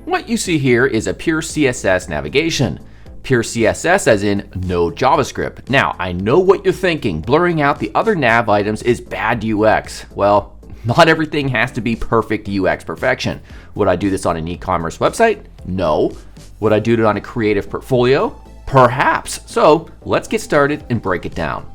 What you see here is a pure CSS navigation. Pure CSS as in no JavaScript. Now, I know what you're thinking. Blurring out the other nav items is bad UX. Well, not everything has to be perfect UX perfection. Would I do this on an e-commerce website? No. Would I do it on a creative portfolio? Perhaps. So let's get started and break it down.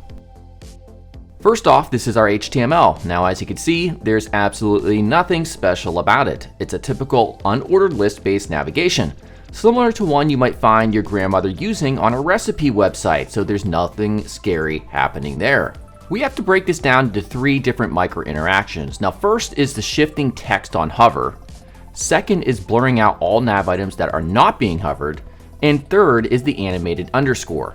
First off, this is our HTML. Now, as you can see, there's absolutely nothing special about it. It's a typical unordered list-based navigation, similar to one you might find your grandmother using on a recipe website, so there's nothing scary happening there. We have to break this down into 3 different micro interactions. Now, first is the shifting text on hover. Second is blurring out all nav items that are not being hovered. And third is the animated underscore.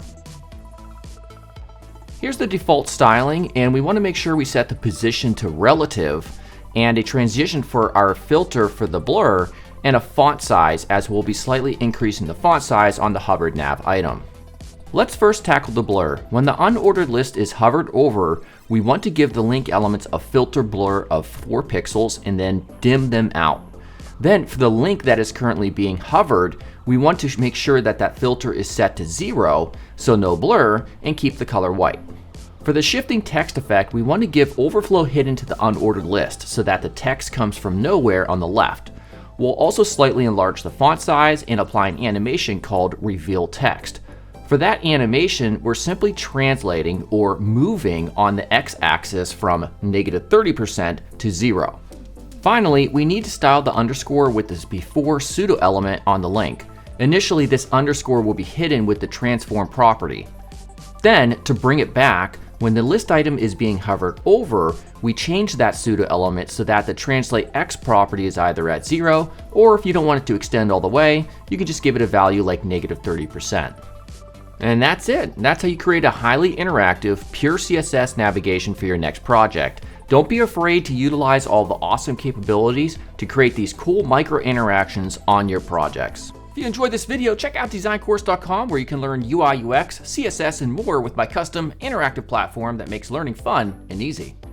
Here's the default styling, and we want to make sure we set the position to relative and a transition for our filter for the blur and a font size, as we'll be slightly increasing the font size on the hovered nav item. Let's first tackle the blur. When the unordered list is hovered over, we want to give the link elements a filter blur of 4 pixels and then dim them out. Then for the link that is currently being hovered, we want to make sure that that filter is set to 0, so no blur, and keep the color white. For the shifting text effect, we want to give overflow hidden to the unordered list so that the text comes from nowhere on the left. We'll also slightly enlarge the font size and apply an animation called reveal text. For that animation, we're simply translating or moving on the x-axis from -30% to 0. Finally, we need to style the underscore with this before pseudo element on the link. Initially, this underscore will be hidden with the transform property. Then, to bring it back, when the list item is being hovered over, we change that pseudo element so that the translate x property is either at 0, or if you don't want it to extend all the way, you can just give it a value like -30%. And that's it. That's how you create a highly interactive, pure CSS navigation for your next project. Don't be afraid to utilize all the awesome capabilities to create these cool micro interactions on your projects. If you enjoyed this video, check out DesignCourse.com where you can learn UI, UX, CSS, and more with my custom interactive platform that makes learning fun and easy.